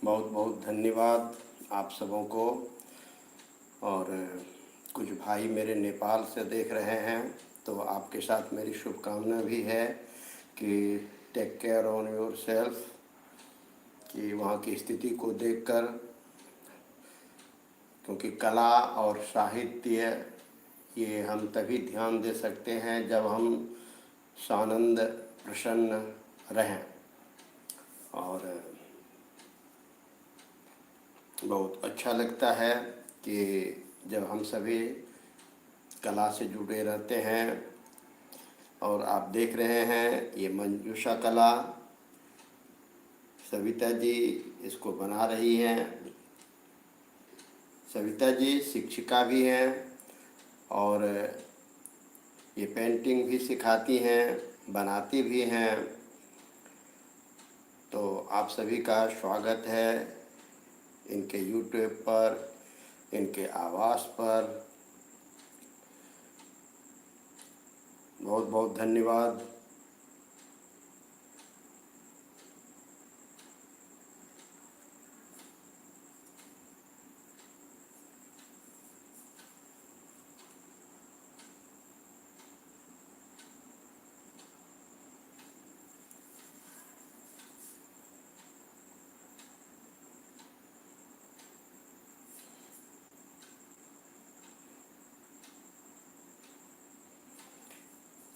बहुत बहुत धन्यवाद आप सबों को। और कुछ भाई मेरे नेपाल से देख रहे हैं, तो आपके साथ मेरी शुभकामना भी है कि take care on your self, कि वहाँ की स्थिति को देखकर, क्योंकि कला और साहित्य ये हम तभी ध्यान दे सकते हैं जब हम सानंद प्रसन्न रहें। और बहुत अच्छा लगता है कि जब हम सभी कला से जुड़े रहते हैं। और आप देख रहे हैं ये मंजूषा कला, सविता जी इसको बना रही हैं। सविता जी शिक्षिका भी हैं और ये पेंटिंग भी सिखाती हैं, बनाती भी हैं। तो आप सभी का स्वागत है इनके यूट्यूब पर, इनके आवास पर। बहुत बहुत धन्यवाद।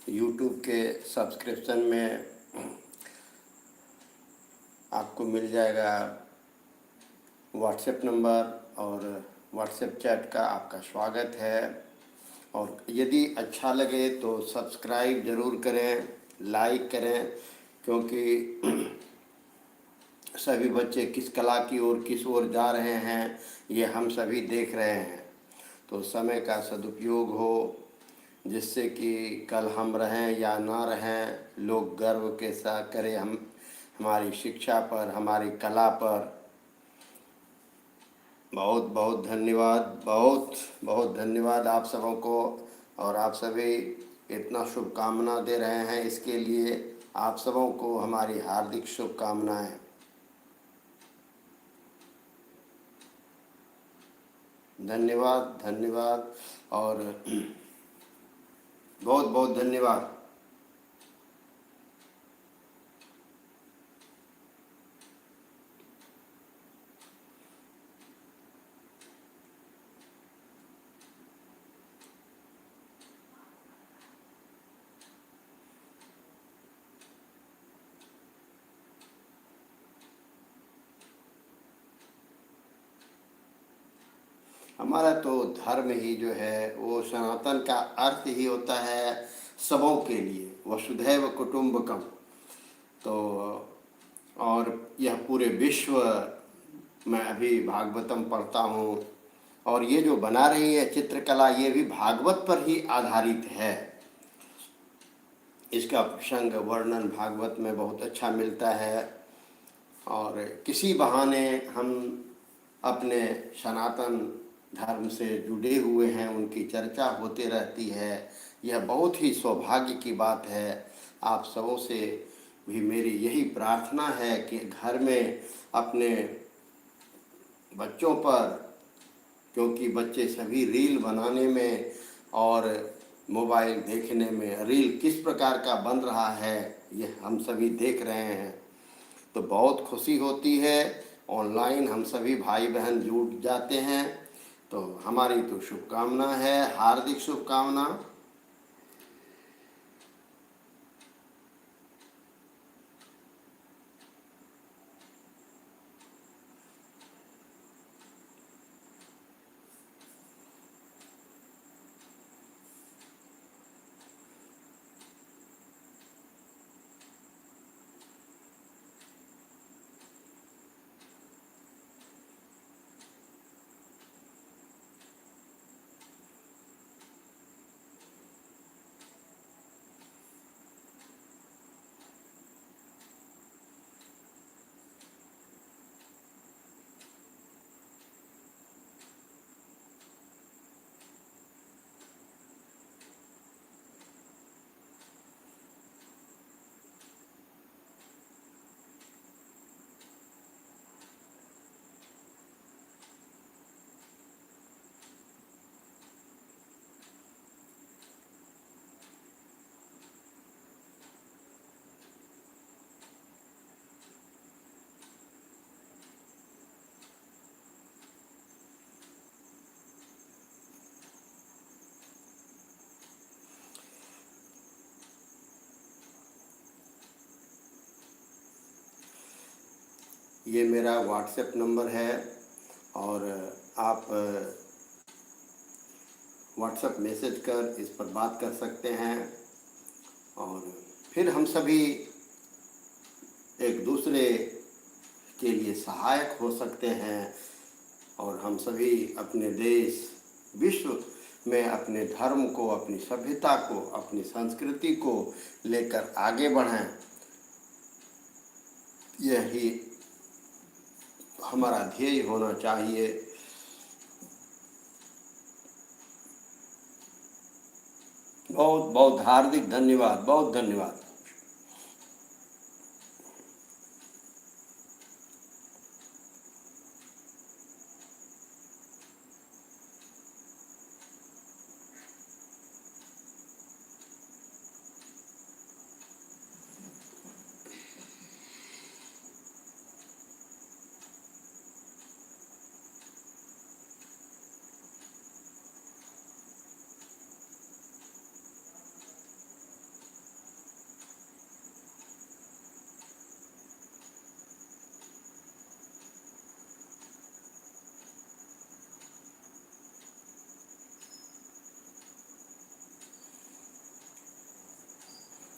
यूट्यूब के सब्सक्रिप्शन में आपको मिल जाएगा व्हाट्सएप नंबर, और व्हाट्सएप चैट का आपका स्वागत है। और यदि अच्छा लगे तो सब्सक्राइब ज़रूर करें, लाइक करें, क्योंकि सभी बच्चे किस कला की ओर किस ओर जा रहे हैं ये हम सभी देख रहे हैं। तो समय का सदुपयोग हो, जिससे कि कल हम रहें या ना रहें, लोग गर्व के साथ करें हमारी शिक्षा पर, हमारी कला पर। बहुत बहुत धन्यवाद, बहुत बहुत धन्यवाद आप सबों को। और आप सभी इतना शुभकामना दे रहे हैं, इसके लिए आप सबों को हमारी हार्दिक शुभकामनाएं। धन्यवाद धन्यवाद और बहुत बहुत धन्यवाद। हमारा तो धर्म ही जो है वो सनातन का अर्थ ही होता है सबों के लिए, वसुधैव कुटुंबकम। तो और यह पूरे विश्व में अभी भागवतम पढ़ता हूँ, और ये जो बना रही है चित्रकला ये भी भागवत पर ही आधारित है। इसका प्रसंग वर्णन भागवत में बहुत अच्छा मिलता है, और किसी बहाने हम अपने सनातन धर्म से जुड़े हुए हैं, उनकी चर्चा होते रहती है। यह बहुत ही सौभाग्य की बात है। आप सबों से भी मेरी यही प्रार्थना है कि घर में अपने बच्चों पर, क्योंकि बच्चे सभी रील बनाने में और मोबाइल देखने में, रील किस प्रकार का बन रहा है ये हम सभी देख रहे हैं, तो बहुत खुशी होती है। ऑनलाइन हम सभी भाई बहन जुड़ जाते हैं, तो हमारी तो शुभकामना है, हार्दिक शुभकामना। ये मेरा व्हाट्सएप नंबर है और आप व्हाट्सएप मैसेज कर इस पर बात कर सकते हैं और फिर हम सभी एक दूसरे के लिए सहायक हो सकते हैं और हम सभी अपने देश विश्व में अपने धर्म को, अपनी सभ्यता को, अपनी संस्कृति को लेकर आगे बढ़ें। यही हमारा ध्येय होना चाहिए। बहुत बहुत हार्दिक धन्यवाद, बहुत धन्यवाद।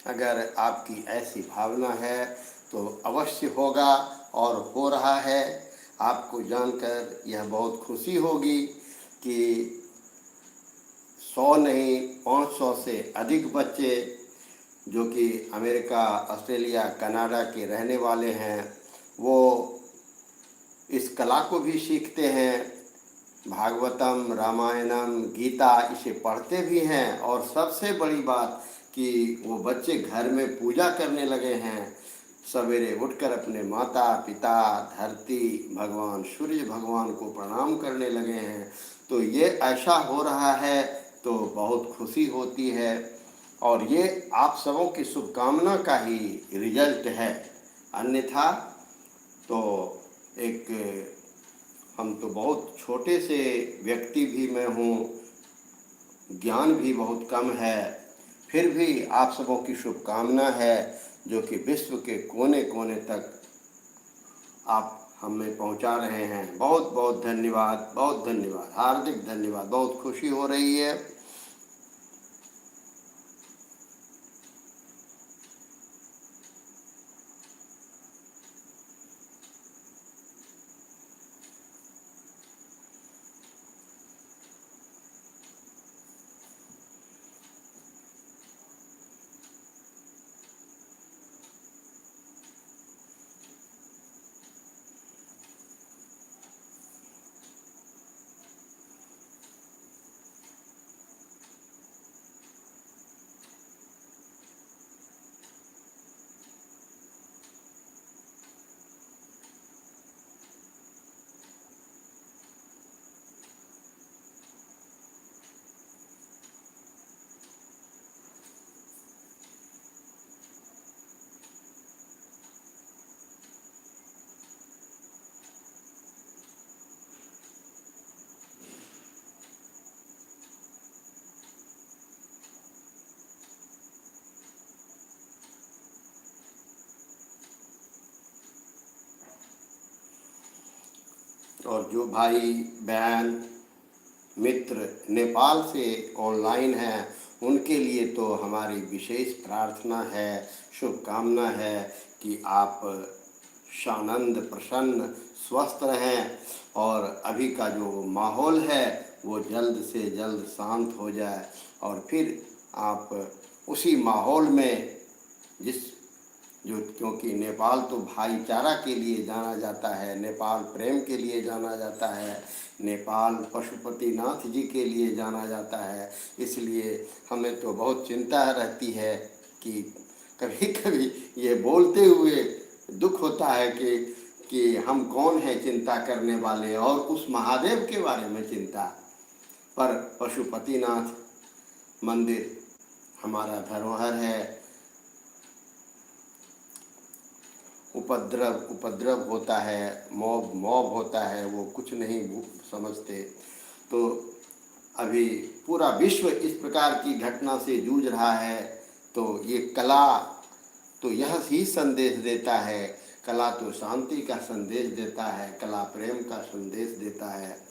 अगर आपकी ऐसी भावना है तो अवश्य होगा और हो रहा है। आपको जानकर यह बहुत खुशी होगी कि 100 नहीं 500 से अधिक बच्चे जो कि अमेरिका, ऑस्ट्रेलिया, कनाडा के रहने वाले हैं, वो इस कला को भी सीखते हैं। भागवतम, रामायणम, गीता इसे पढ़ते भी हैं और सबसे बड़ी बात कि वो बच्चे घर में पूजा करने लगे हैं। सवेरे उठकर अपने माता पिता, धरती, भगवान सूर्य भगवान को प्रणाम करने लगे हैं। तो ये ऐसा हो रहा है तो बहुत खुशी होती है और ये आप सबों की शुभकामना का ही रिजल्ट है। अन्यथा तो एक हम तो बहुत छोटे से व्यक्ति भी मैं हूँ, ज्ञान भी बहुत कम है, फिर भी आप सबों की शुभकामना है जो कि विश्व के कोने कोने तक आप हमें पहुंचा रहे हैं। बहुत बहुत धन्यवाद, बहुत धन्यवाद, हार्दिक धन्यवाद। बहुत खुशी हो रही है। और जो भाई बहन मित्र नेपाल से ऑनलाइन हैं उनके लिए तो हमारी विशेष प्रार्थना है, शुभकामना है कि आप शानंद, प्रसन्न, स्वस्थ रहें और अभी का जो माहौल है वो जल्द से जल्द शांत हो जाए और फिर आप उसी माहौल में जिस जो क्योंकि नेपाल तो भाईचारा के लिए जाना जाता है, नेपाल प्रेम के लिए जाना जाता है, नेपाल पशुपतिनाथ जी के लिए जाना जाता है। इसलिए हमें तो बहुत चिंता रहती है कि कभी कभी ये बोलते हुए दुख होता है कि हम कौन हैं चिंता करने वाले और उस महादेव के बारे में चिंता। पर पशुपतिनाथ मंदिर हमारा धरोहर है। उपद्रव होता है, मॉब होता है, वो कुछ नहीं समझते। तो अभी पूरा विश्व इस प्रकार की घटना से जूझ रहा है। तो ये कला तो यह ही संदेश देता है कला तो शांति का संदेश देता है, कला प्रेम का संदेश देता है।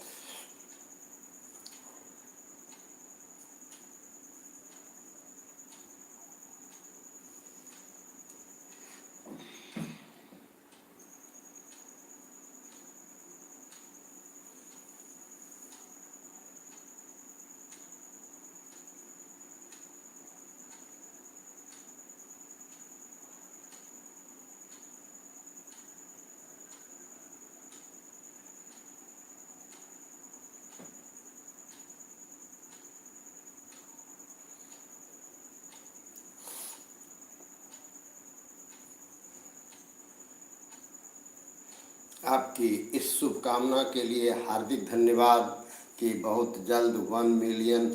आपकी इस शुभकामना के लिए हार्दिक धन्यवाद कि बहुत जल्द 1 मिलियन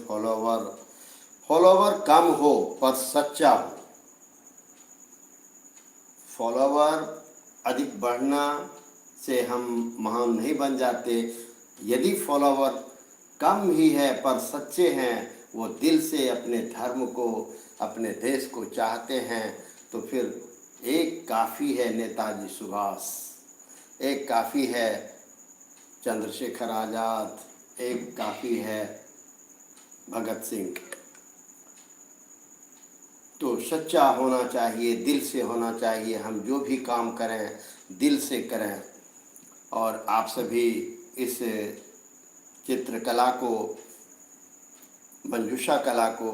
फॉलोवर कम हो पर सच्चा हो। फॉलोवर अधिक बढ़ना से हम महान नहीं बन जाते। यदि फॉलोवर कम ही है पर सच्चे हैं, वो दिल से अपने धर्म को, अपने देश को चाहते हैं, तो फिर एक काफ़ी है नेताजी सुभाष, एक काफ़ी है चंद्रशेखर आज़ाद, एक काफ़ी है भगत सिंह। तो सच्चा होना चाहिए, दिल से होना चाहिए। हम जो भी काम करें दिल से करें। और आप सभी इस चित्रकला को, मंजूषा कला को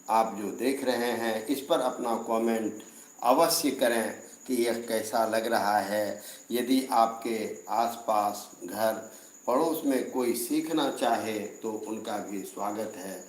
आप जो देख रहे हैं, इस पर अपना कमेंट अवश्य करें कि यह कैसा लग रहा है। यदि आपके आसपास, घर, पड़ोस में कोई सीखना चाहे तो उनका भी स्वागत है।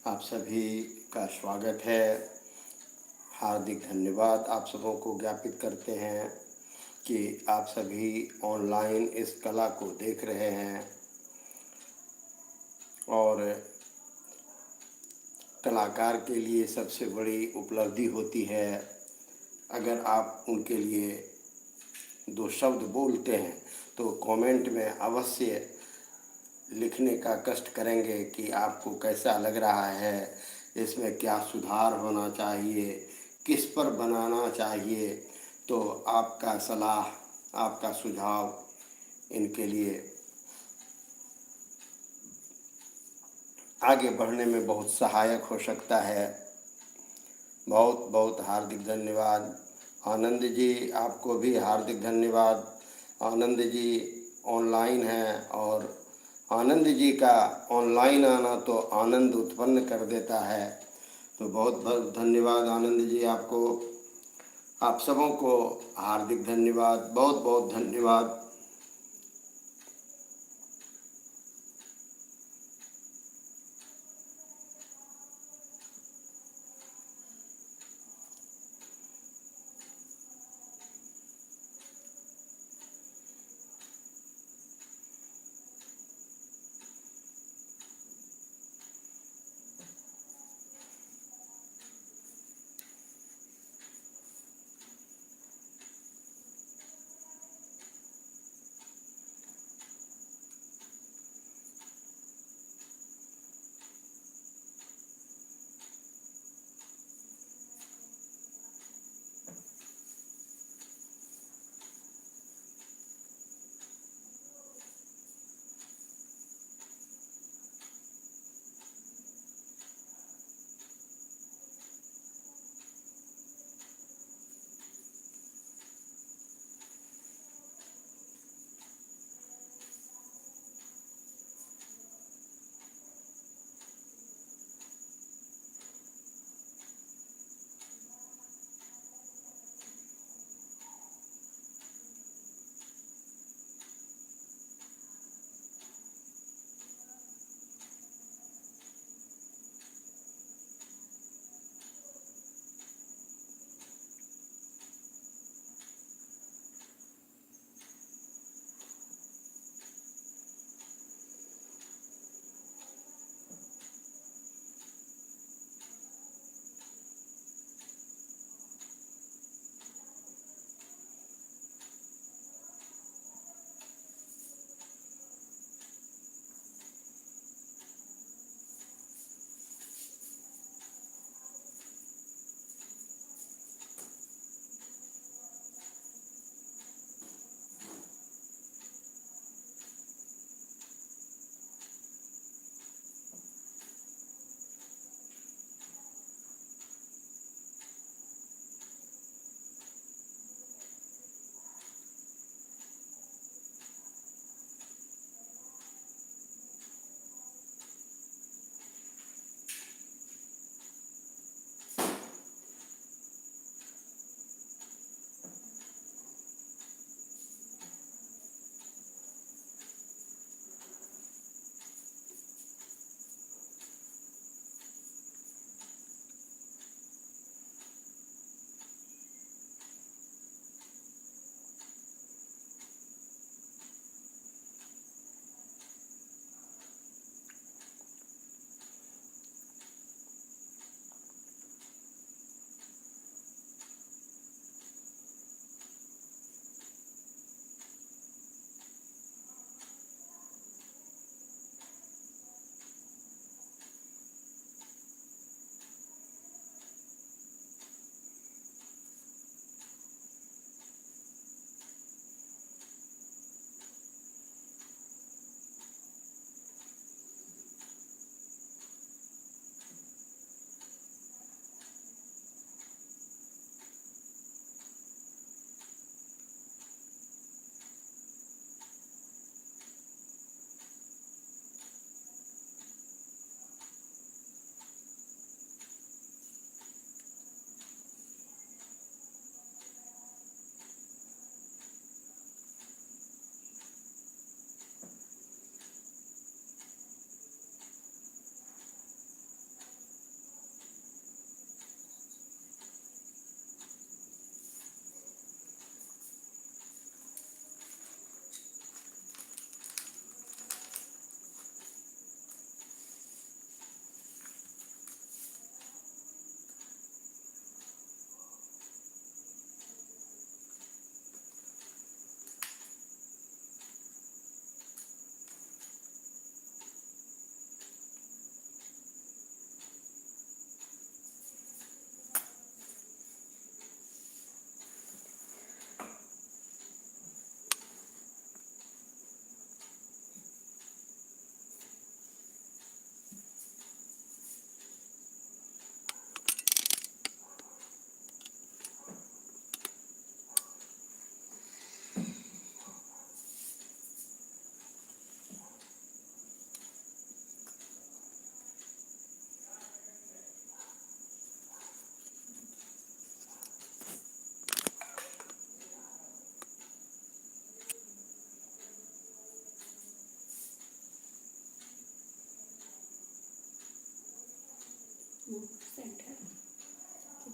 आप सभी का स्वागत है। हार्दिक धन्यवाद आप सबों को ज्ञापित करते हैं कि आप सभी ऑनलाइन इस कला को देख रहे हैं और कलाकार के लिए सबसे बड़ी उपलब्धि होती है अगर आप उनके लिए दो शब्द बोलते हैं तो कमेंट में अवश्य लिखने का कष्ट करेंगे कि आपको कैसा लग रहा है, इसमें क्या सुधार होना चाहिए, किस पर बनाना चाहिए। तो आपका सलाह, आपका सुझाव इनके लिए आगे बढ़ने में बहुत सहायक हो सकता है। बहुत बहुत हार्दिक धन्यवाद। आनंद जी, आपको भी हार्दिक धन्यवाद। आनंद जी ऑनलाइन हैं और आनंद जी का ऑनलाइन आना तो आनंद उत्पन्न कर देता है। तो बहुत बहुत धन्यवाद आनंद जी आपको। आप सबों को हार्दिक धन्यवाद, बहुत बहुत धन्यवाद।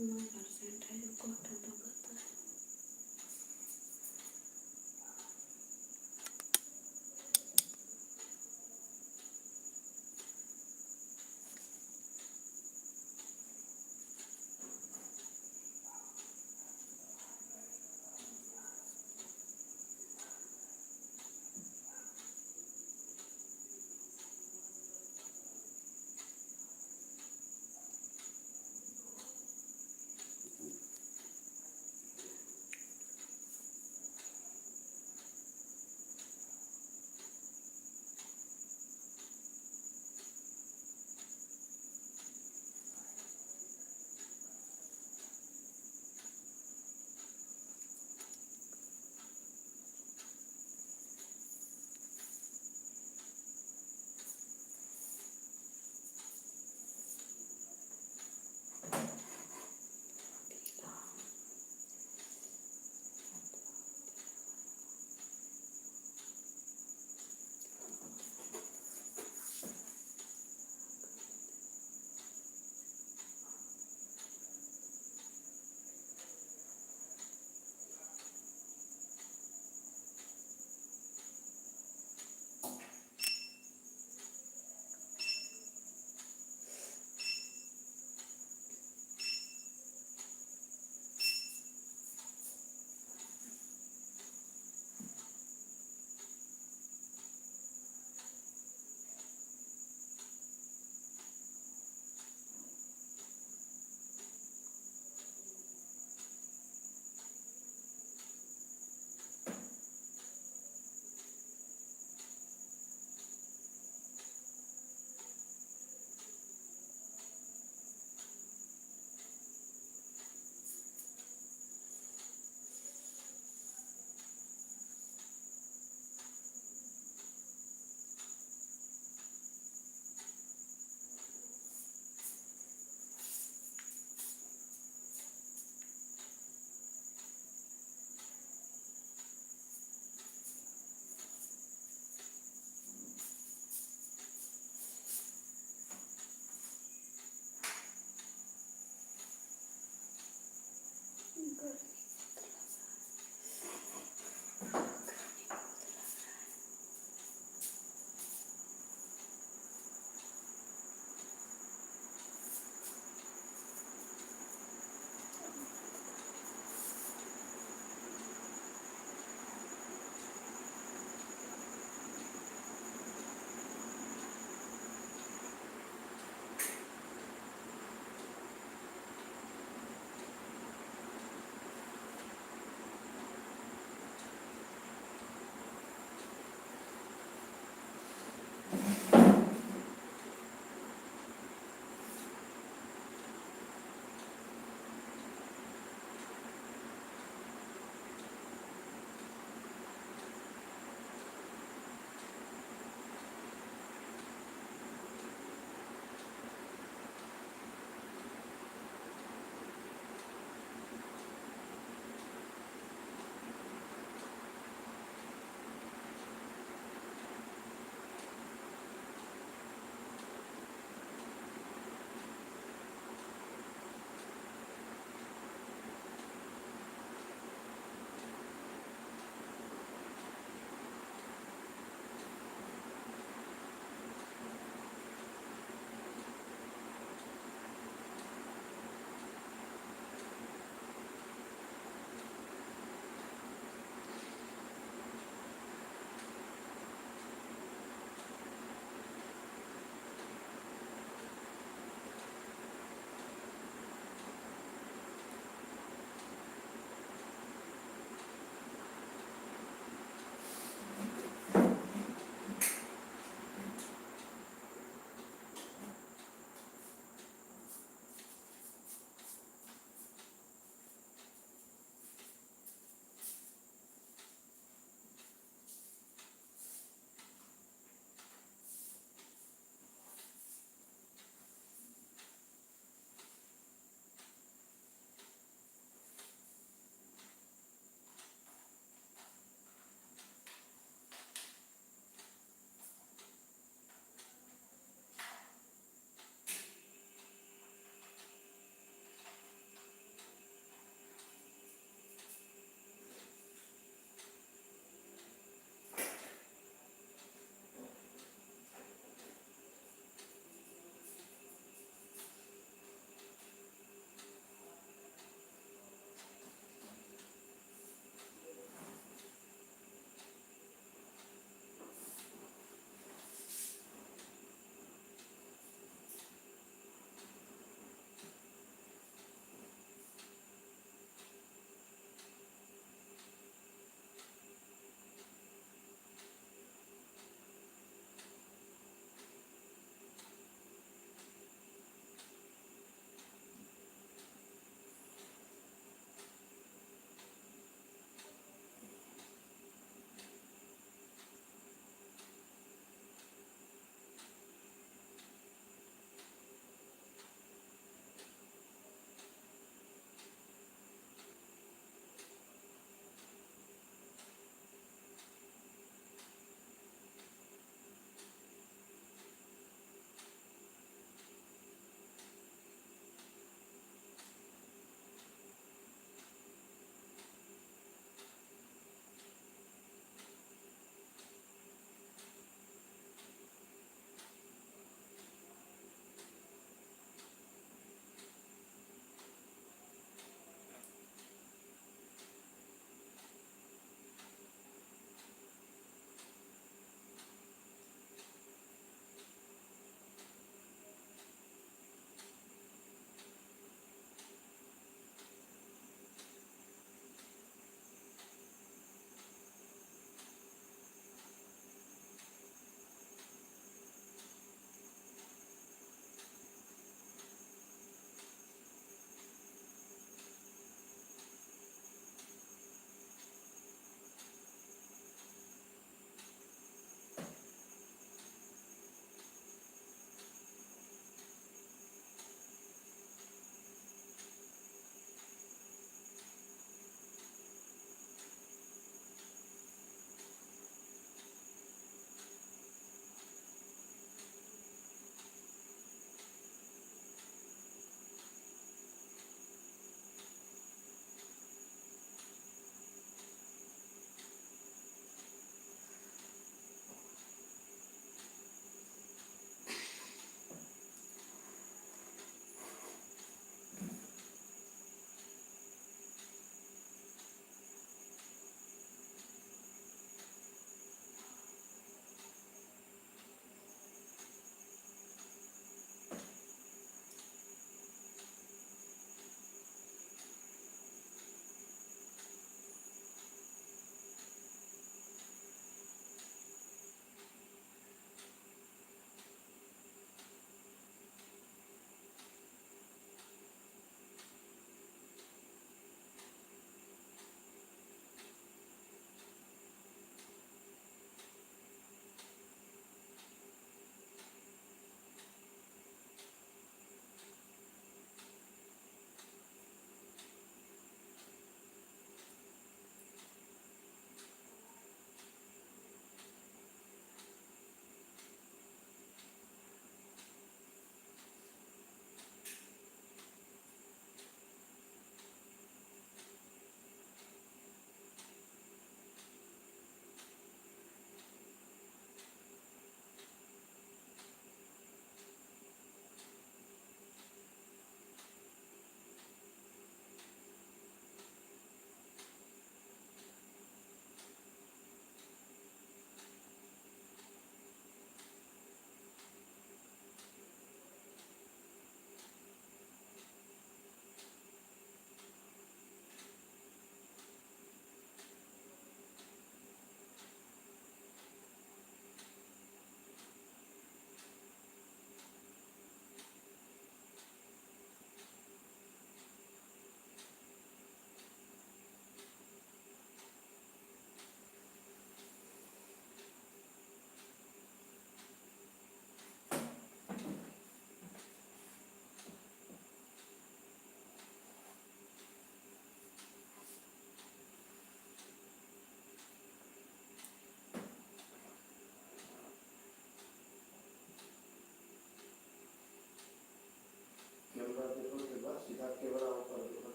कितना परसेंट है जो कॉटन पे करता है।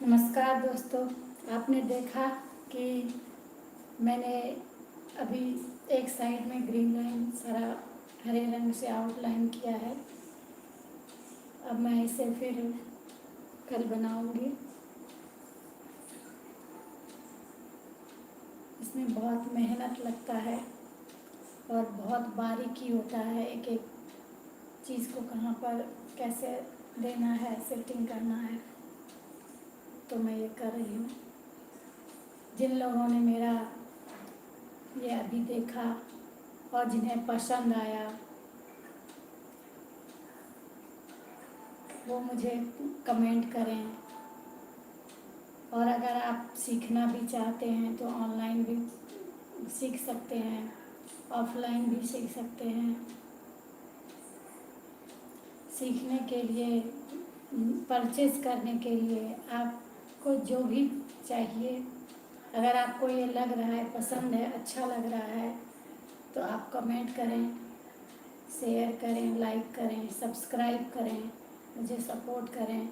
नमस्कार दोस्तों, आपने देखा कि मैंने अभी एक साइड में ग्रीन लाइन सारा हरे रंग से आउटलाइन किया है। अब मैं इसे फिर कल बनाऊंगी। इसमें बहुत मेहनत लगता है और बहुत बारीकी होता है, एक एक चीज़ को कहाँ पर कैसे देना है, सेटिंग करना है। तो मैं ये कर रही हूँ। जिन लोगों ने मेरा ये अभी देखा और जिन्हें पसंद आया वो मुझे कमेंट करें। और अगर आप सीखना भी चाहते हैं तो ऑनलाइन भी सीख सकते हैं, ऑफलाइन भी सीख सकते हैं। सीखने के लिए, परचेज करने के लिए आपको जो भी चाहिए, अगर आपको ये लग रहा है, पसंद है, अच्छा लग रहा है तो आप कमेंट करें, शेयर करें, लाइक करें, सब्सक्राइब करें, मुझे सपोर्ट करें।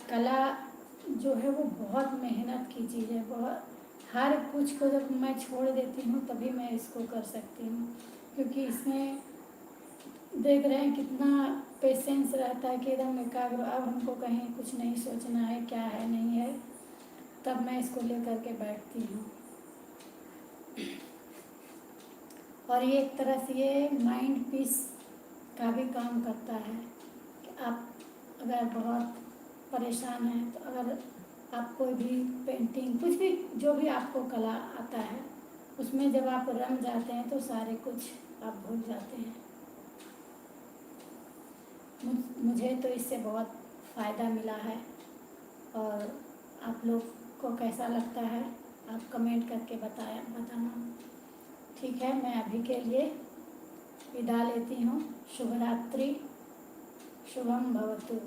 कला जो है वो बहुत मेहनत की चीज़ है। बहुत हर कुछ को जब मैं छोड़ देती हूँ तभी मैं इसको कर सकती हूँ, क्योंकि इसमें देख रहे हैं कितना पेशेंस रहता है कि एकदम एकाग्र। अब हमको कहीं कुछ नहीं सोचना है, क्या है नहीं है, तब मैं इसको लेकर के बैठती हूँ। और ये एक तरह से ये माइंड पीस का भी काम करता है कि आप अगर बहुत परेशान हैं तो अगर आप कोई भी पेंटिंग, कुछ भी, जो भी आपको कला आता है, उसमें जब आप रंग जाते हैं तो सारे कुछ आप भूल जाते हैं। मुझे तो इससे बहुत फ़ायदा मिला है। और आप लोग को कैसा लगता है आप कमेंट करके बताना। ठीक है, मैं अभी के लिए विदा लेती हूँ। शुभ रात्रि, शुभम भवतु।